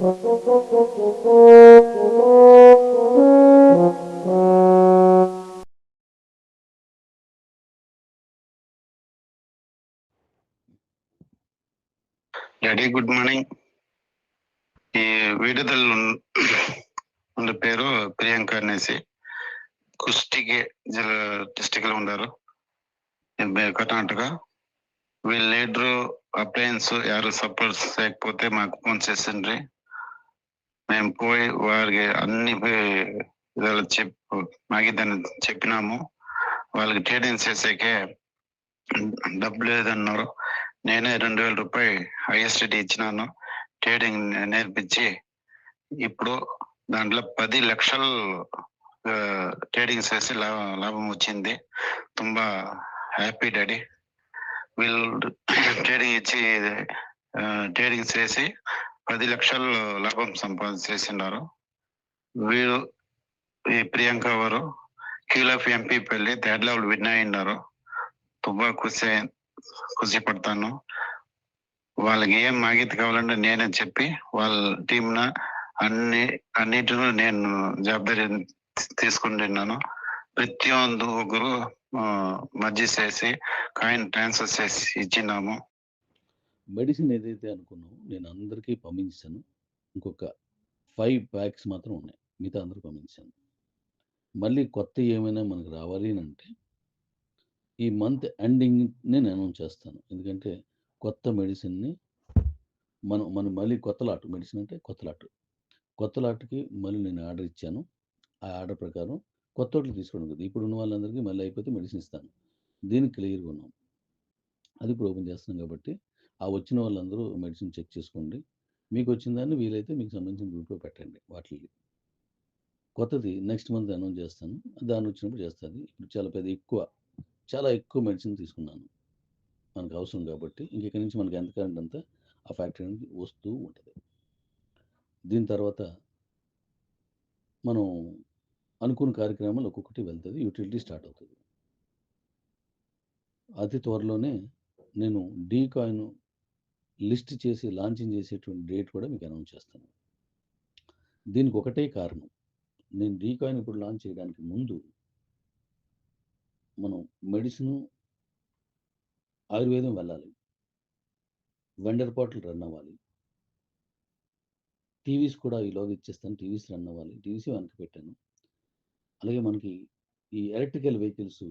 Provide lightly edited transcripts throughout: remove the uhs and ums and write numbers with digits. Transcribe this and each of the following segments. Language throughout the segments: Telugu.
Daddy good morning. ఈ వీడుదల ఉన్న పేరు ప్రియాంక అనేసి కుష్టికి డిస్టిక్ లో ఉన్నారు కర్ణాటక. వీళ్ళ లీడరు అప్లయన్స్ యారు సపోర్ట్ చేయకపోతే మాకు ఫోన్ చేసిండ్రి. మేము పోయి వారికి అన్ని మాకి దాన్ని చెప్పినాము. వాళ్ళకి ట్రేడింగ్ చేసేకే డబ్బు లేదన్నారు. నేనే 2,000 రూపాయలు ఐఎస్టీ ఇచ్చినాను. ట్రేడింగ్ నేర్పించి ఇప్పుడు దాంట్లో 10 లక్షలు ట్రేడింగ్ చేసి లాభం వచ్చింది. తుంబా హ్యాపీ డాడీ. వీళ్ళు ట్రేడింగ్ ఇచ్చి ట్రేడింగ్ చేసి 10 లక్షలు లాభం సంపాదించేసినారు. వీరు ఈ ప్రియాంక వారు కీలఫ్ ఎంపీ పెళ్లి 3rd level విన్ అయినారు. తుంబా ఖుషి పడతాను. వాళ్ళకి ఏం మాగితి కావాలంటే నేనే చెప్పి వాళ్ళ టీంన అన్నిటిలో నేను జవాబారి తీసుకుంటున్నాను. ప్రతి ఒక్కరు మర్జీ చేసి కాయిన్ ట్రాన్స్ఫర్ చేసి ఇచ్చినాము. మెడిసిన్ ఏదైతే అనుకున్నామో నేను అందరికీ పంపించాను. ఇంకొక 5 packs మాత్రం ఉన్నాయి, మిగతా అందరూ పంపించాను. మళ్ళీ కొత్త ఏమైనా మనకు రావాలి అని అంటే ఈ మంత్ ఎండింగ్ని నేను అనౌన్స్ చేస్తాను. ఎందుకంటే కొత్త మెడిసిన్ని మనం మళ్ళీ కొత్త లాట్ మెడిసిన్ అంటే కొత్త లాట్కి మళ్ళీ నేను ఆర్డర్ ఇచ్చాను. ఆ ఆర్డర్ ప్రకారం కొత్త వాటికి తీసుకోవడం కదా. ఇప్పుడు ఉన్న వాళ్ళందరికీ మళ్ళీ అయిపోతే మెడిసిన్ ఇస్తాను. దీనికి క్లియర్గా ఉన్నాం. అది ఇప్పుడు ఓపెన్ చేస్తున్నాం కాబట్టి ఆ వచ్చిన వాళ్ళందరూ మెడిసిన్ చెక్ చేసుకోండి. మీకు వచ్చిన దాన్ని వీలైతే మీకు సంబంధించిన గ్రూప్లో పెట్టండి. వాటికి కొత్తది నెక్స్ట్ మంత్ అనౌన్స్ చేస్తాను. దాన్ని వచ్చినప్పుడు చేస్తుంది. ఇప్పుడు చాలా ఎక్కువ మెడిసిన్ తీసుకున్నాను, మనకు అవసరం కాబట్టి. ఇంకెక్కడి నుంచి మనకి ఎంత కరెంట్ అంతా ఆ ఫ్యాక్టరీ నుంచి వస్తూ ఉంటుంది. దీని తర్వాత మనం అనుకున్న కార్యక్రమాలు ఒక్కొక్కటి వెళ్తుంది, యూటిలిటీ స్టార్ట్ అవుతుంది. అతి త్వరలోనే నేను డీ కాయిన్ లిస్ట్ చేసి లాంచింగ్ చేసేటువంటి డేట్ కూడా మీకు అనౌన్స్ చేస్తాను. దీనికి ఒకటే కారణం, నేను డీ కాయిన్ ఇప్పుడు లాంచ్ చేయడానికి ముందు మనం మెడిసిన్ ఆయుర్వేదం వెళ్ళాలి, వెండర్ పోర్టల్ రన్ అవ్వాలి, టీవీస్ కూడా ఈలోగా ఇచ్చేస్తాను, టీవీస్ రన్ అవ్వాలి. టీవీస్ వెనక్కి పెట్టాను. అలాగే మనకి ఈ ఎలక్ట్రికల్ వెహికల్స్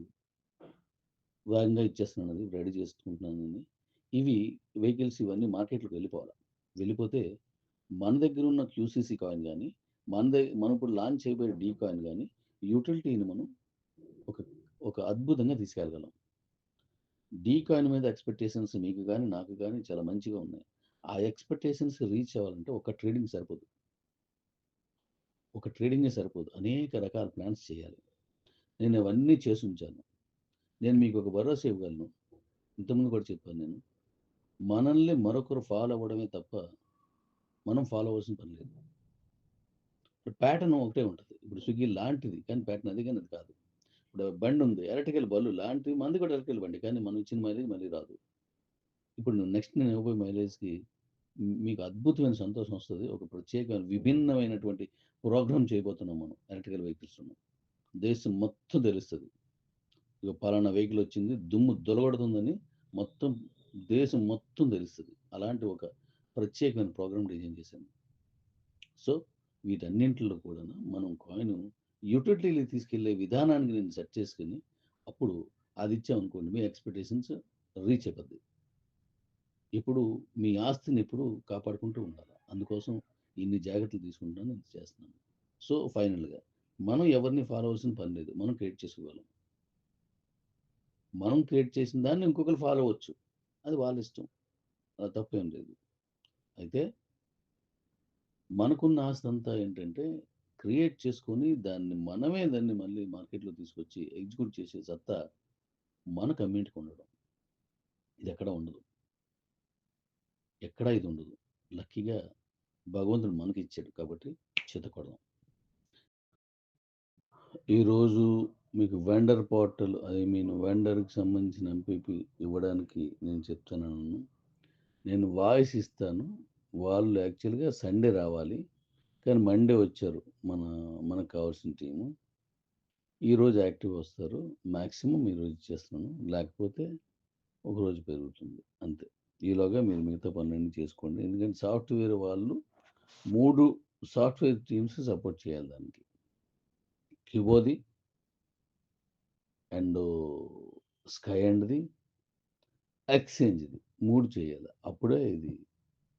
వేగంగా ఇచ్చేస్తున్నాను, రెడీ చేసుకుంటున్నాను. ఇవి వెహికల్స్ ఇవన్నీ మార్కెట్లోకి వెళ్ళిపోతే మన దగ్గర ఉన్న క్యూసీసీ కాయిన్ కానీ మనం ఇప్పుడు లాంచ్ చేయబోయే డీ కాయిన్ కానీ యూటిలిటీని మనం ఒక అద్భుతంగా తీసుకెళ్ళగలం. డీ కాయిన్ మీద ఎక్స్పెక్టేషన్స్ మీకు కానీ నాకు కానీ చాలా మంచిగా ఉన్నాయి. ఆ ఎక్స్పెక్టేషన్స్ రీచ్ అవ్వాలంటే ఒక ట్రేడింగే సరిపోదు, అనేక రకాల ప్లాన్స్ చేయాలి. నేను అవన్నీ చేసి ఉంచాను. నేను మీకు ఒక భరోసా ఇవ్వగలను. ఇంతకుముందు కూడా చెప్పాను, నేను మనల్ని మరొకరు ఫాలో అవ్వడమే తప్ప మనం ఫాలో అవ్వాల్సిన పని లేదు. ప్యాటర్న్ ఒకటే ఉంటుంది. ఇప్పుడు స్విగ్గీ లాంటిది కానీ ప్యాటర్న్ అది కానీ అది కాదు. ఇప్పుడు బండి ఉంది, ఎలక్ట్రికల్ బళ్ళు లాంటివి, మంది కూడా ఎలక్ట్రికల్ బండి, కానీ మనం ఇచ్చిన మైలేజ్ మళ్ళీ రాదు. ఇప్పుడు నెక్స్ట్ నేను ఇవ్వబోయే మైలేజ్కి మీకు అద్భుతమైన సంతోషం వస్తుంది. ఒక ప్రత్యేకమైన విభిన్నమైనటువంటి ప్రోగ్రామ్ చేయబోతున్నాం మనం ఎలక్ట్రికల్ వెహికల్స్. దేశం మొత్తం తెలుస్తుంది, ఇక పలానా వెహికల్ వచ్చింది, దుమ్ము దొలగడుతుందని మొత్తం దేశం మొత్తం తెలుస్తుంది. అలాంటి ఒక ప్రత్యేకమైన ప్రోగ్రామ్ డిజైన్ చేశాను. సో వీటన్నింటిలో కూడా మనం కాయిన్ యూటిలిటీలు తీసుకెళ్లే విధానానికి నేను సెట్ చేసుకుని అప్పుడు అది ఇచ్చామనుకోండి, మీ ఎక్స్పెక్టేషన్స్ రీచ్ అయిపోద్ది. ఇప్పుడు మీ ఆస్తిని ఎప్పుడు కాపాడుకుంటూ ఉండాలి. అందుకోసం ఇన్ని జాగ్రత్తలు తీసుకుంటాను, ఇది చేస్తున్నాను. సో ఫైనల్గా మనం ఎవరిని ఫాలో అవ్వాల్సిన పని లేదు, మనం క్రియేట్ చేసుకోగలం. మనం క్రియేట్ చేసిన దాన్ని ఇంకొకరు ఫాలో అవ్వచ్చు, అది వాళ్ళ ఇష్టం, అది తప్పేం లేదు. అయితే మనకున్న ఆస్తి అంతా ఏంటంటే క్రియేట్ చేసుకొని దాన్ని మళ్ళీ మార్కెట్లో తీసుకొచ్చి ఎగ్జిక్యూట్ చేసే సత్తా మన కమ్యూనిటీకి ఉండడం. ఇది ఎక్కడా ఉండదు. లక్కీగా భగవంతుడు మనకి ఇచ్చాడు కాబట్టి చితకొడదాం. ఈరోజు మీకు వెండర్ పోర్టల్, వెండర్కి సంబంధించిన ఎంపీపీ ఇవ్వడానికి నేను చెప్తున్నాను. నేను వాయిస్ ఇస్తాను, వాళ్ళు యాక్చువల్‌గా సండే రావాలి. కానీ మండే వచ్చారు. మనకు కావాల్సిన టీము. ఈరోజు యాక్టివ్ వస్తారు. మాక్సిమం ఈరోజు ఇచ్చేస్తున్నాను. లేకపోతే ఒకరోజు పెరుగుతుంది. అంతే. ఈలోగా మీరు మిగతా పనులన్నీ చేసుకోండి. ఎందుకంటే సాఫ్ట్‌వేర్ వాళ్ళు 3 సాఫ్ట్‌వేర్ టీమ్స్ సపోర్ట్ చేయాలి దానికి. క్యుబోది అండ్ స్కై అండ్‌ది, ఎక్స్‌చేంజ్‌ది 3 చేయాలి. అప్పుడే ఇది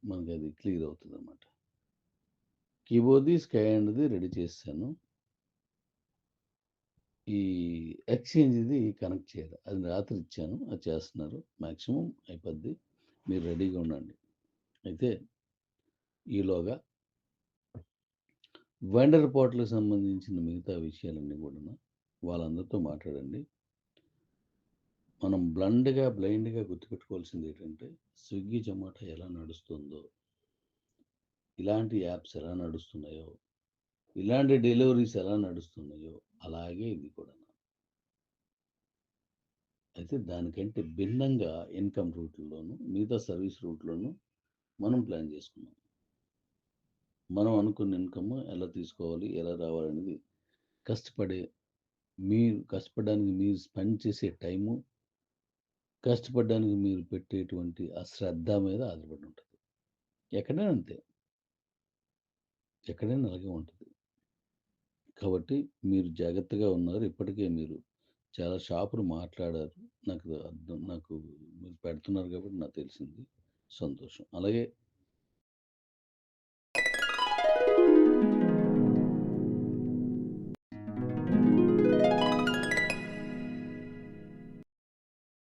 మనకది క్లియర్ అవుతదనమాట. కీబోర్డ్‌ది, స్కై అండ్‌ది రెడీ చేసేసాను. ఈ ఎక్స్‌చేంజ్‌ది కనెక్ట్ చేయాలి. అది రాత్రి ఇచ్చాను. అది చేస్తున్నారు. మాక్సిమం అయిపోద్ది. మీరు రెడీగా ఉండండి. అయితే ఈలోగా వెండర్ పోర్టల్‌కి సంబంధించిన మిగతా విషయాలన్నీ కూడాను వాళ్ళందరితో మాట్లాడండి. మనం బ్లైండ్‌గా గుర్తుపెట్టుకోవాల్సింది ఏంటంటే స్విగ్గీ, జొమాటో ఎలా నడుస్తుందో, ఇలాంటి యాప్స్ ఎలా నడుస్తున్నాయో, ఇలాంటి డెలివరీస్ ఎలా నడుస్తున్నాయో అలాగే ఇది కూడా. అయితే దానికంటే భిన్నంగా ఇన్‌కమ్ రూట్‌ల్లోను, మిగతా సర్వీస్ రూట్‌లోను మనం ప్లాన్ చేసుకున్నాం. మనం అనుకున్న ఇన్‌కమ్ ఎలా తీసుకోవాలి, ఎలా రావాలనేది కష్టపడే కష్టపడడానికి మీరు స్పెండ్ చేసే టైము, కష్టపడడానికి మీరు పెట్టేటువంటి ఆ శ్రద్ధ మీద ఆధారపడి ఉంటది. ఎక్కడైనా అంతే. ఎక్కడైనా అలాగే ఉంటది. కాబట్టి మీరు జాగ్రత్తగా ఉన్నారు. ఇప్పటికే మీరు చాలా షాపులు మాట్లాడారు. నాకు మీరు పెడుతున్నారు కాబట్టి నాకు తెలిసింది. సంతోషం. అలాగే